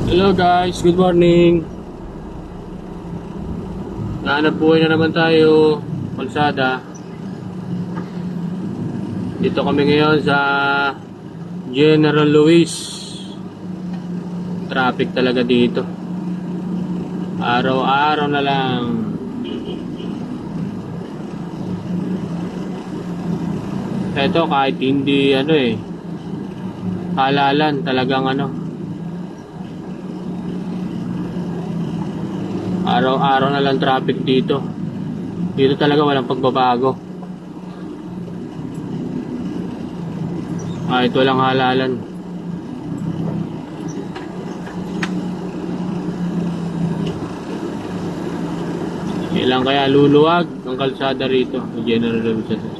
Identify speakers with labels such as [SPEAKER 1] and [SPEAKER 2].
[SPEAKER 1] Hello guys, good morning. Nahanap buhay na naman tayo, kalsada. Dito kami ngayon sa General Luis. Traffic talaga dito. Araw-araw na lang. Ito kahit hindi halalan talagang araw-araw na lang traffic dito. Dito talaga walang pagbabago. Kahit walang halalan. Kailan kaya luluwag ang kalsada rito, General Luis.